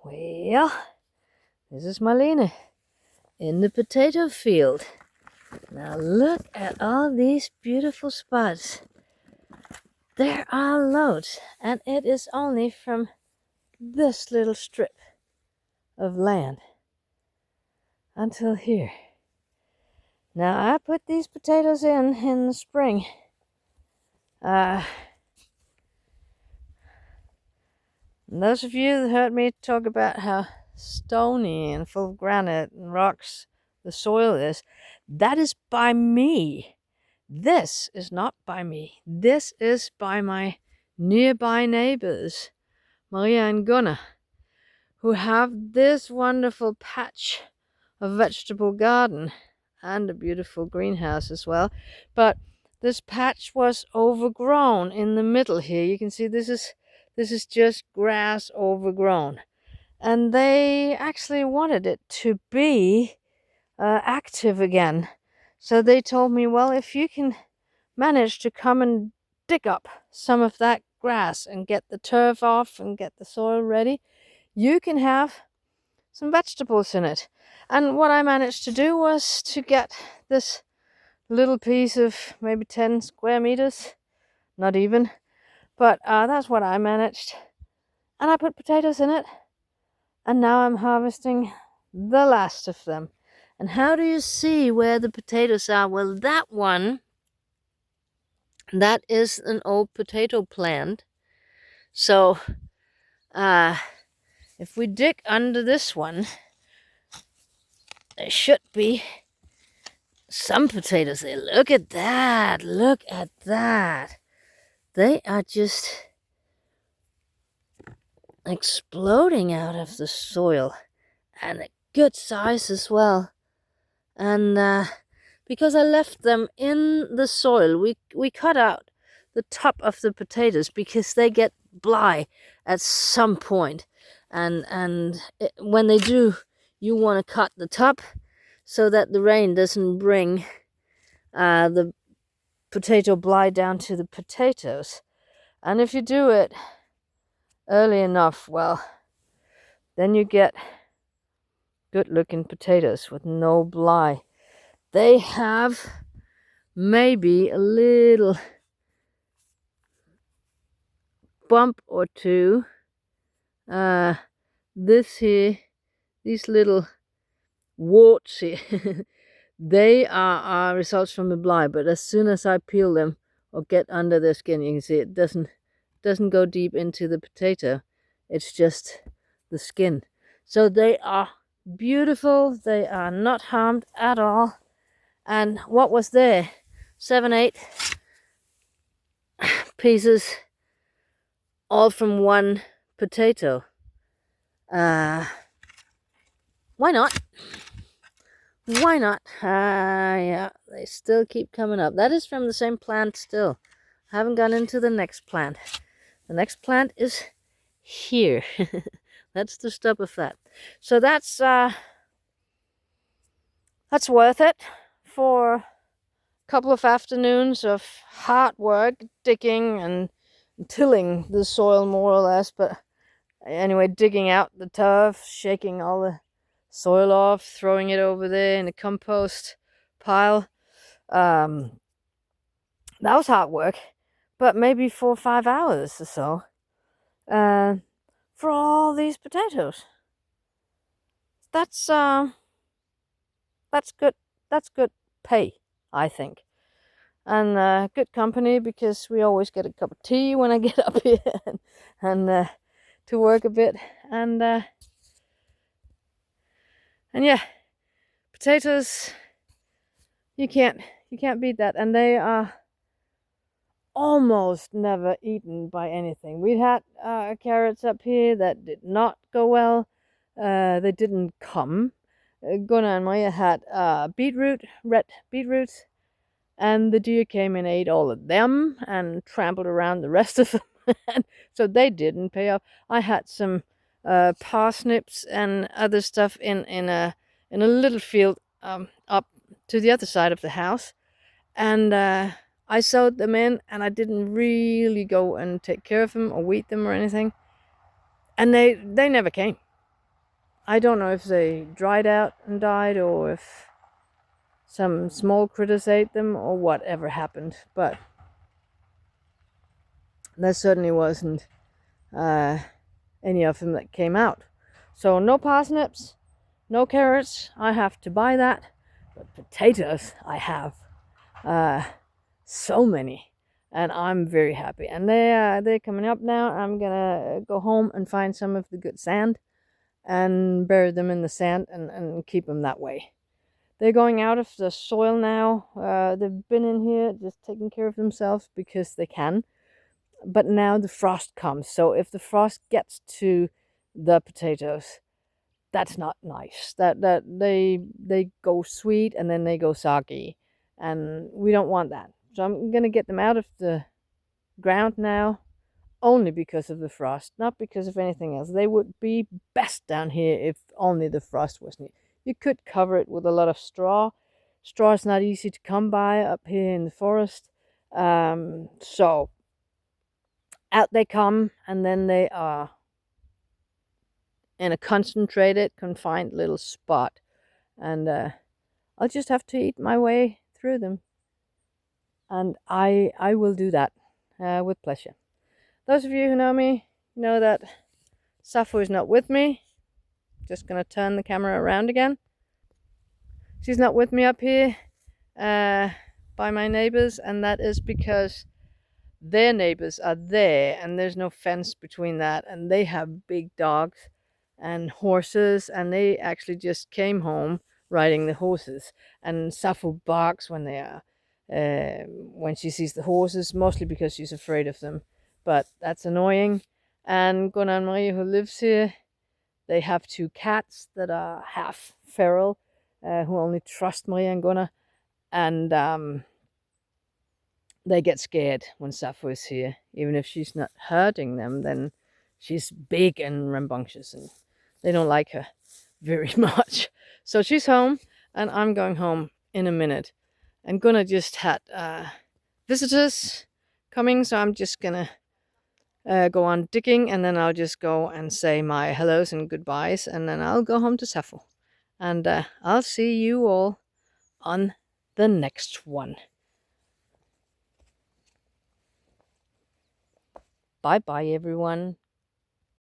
Well, this is Marlene in the potato field. Now look at all these beautiful spots. There are loads, and it is only from this little strip of land until here. Now I put these potatoes in the spring. Those of you that heard me talk about how stony and full of granite and rocks the soil is, that is by me. This is not by me. This is by my nearby neighbours, Maria and Gunnar, who have this wonderful patch of vegetable garden and a beautiful greenhouse as well. But this patch was overgrown in the middle here. You can see this is just grass overgrown. And they actually wanted it to be active again. So they told me, well, if you can manage to come and dig up some of that grass and get the turf off and get the soil ready, you can have some vegetables in it. And what I managed to do was to get this little piece of maybe 10 square meters, not even, but that's what I managed. And I put potatoes in it, and now I'm harvesting the last of them. And how do you see where the potatoes are? Well, that one, that is an old potato plant. So if we dig under this one, there should be some potatoes there. Look at that. Look at that. They are just exploding out of the soil, and a good size as well. And because I left them in the soil, we cut out the top of the potatoes because they get blight at some point. And when they do, you want to cut the top so that the rain doesn't bring the potato blight down to the potatoes. And if you do it early enough, well, then you get good looking potatoes with no blight. They have maybe a little bump or two. This here, these little warts here, they are results from the blight, but as soon as I peel them or get under their skin, you can see it doesn't go deep into the potato. It's just the skin. So they are beautiful. They are not harmed at all. And what was there? 7, 8 pieces, all from one potato. Why not? Why not? Yeah, they still keep coming up. That is from the same plant still. I haven't gone into the next plant. The next plant is here. That's the stub of that. So that's worth it for a couple of afternoons of hard work, digging and tilling the soil more or less. But anyway, digging out the turf, shaking all the soil off, throwing it over there in the compost pile. That was hard work, but maybe 4 or 5 hours or so for all these potatoes. That's good. That's good pay, I think, and good company, because we always get a cup of tea when I get up here and to work a bit, and yeah, potatoes, you can't beat that, and they are almost never eaten by anything. We had carrots up here that did not go well. They didn't come. Gunnar and Maria had red beetroots, and the deer came and ate all of them and trampled around the rest of them. So they didn't pay off. I had some parsnips and other stuff in a little field up to the other side of the house, and I sowed them in, and I didn't really go and take care of them or weed them or anything, and they never came. I don't know if they dried out and died, or if some small critters ate them, or whatever happened. But there certainly wasn't any of them that came out. So no parsnips, no carrots. I have to buy that. But potatoes, I have so many, and I'm very happy. And they're coming up now. I'm gonna go home and find some of the good sand and bury them in the sand and keep them that way. They're going out of the soil now. They've been in here just taking care of themselves because they can. But now the frost comes. So if the frost gets to the potatoes, that's not nice. That they go sweet and then they go soggy, and we don't want that. So I'm gonna get them out of the ground now, only because of the frost, not because of anything else. They would be best down here if only the frost wasn't here. You could cover it with a lot of straw. Straw is not easy to come by up here in the forest. So out they come, and then they are in a concentrated, confined little spot. And I'll just have to eat my way through them. And I will do that with pleasure. Those of you who know me know that Sappho is not with me. Just gonna turn the camera around again. She's not with me up here by my neighbours, and that is because their neighbours are there and there's no fence between that, and they have big dogs and horses, and they actually just came home riding the horses, and Sappho barks when they are when she sees the horses, mostly because she's afraid of them, but that's annoying. And Gunnar and Marie, who lives here, they have two cats that are half feral, who only trust Marie and Gunnar, and they get scared when Sappho is here. Even if she's not hurting them, then she's big and rambunctious, and they don't like her very much. So she's home, and I'm going home in a minute. And Gunnar just had visitors coming, so I'm just gonna go on digging, and then I'll just go and say my hellos and goodbyes, and then I'll go home to Sappho. And I'll see you all on the next one. Bye bye, everyone.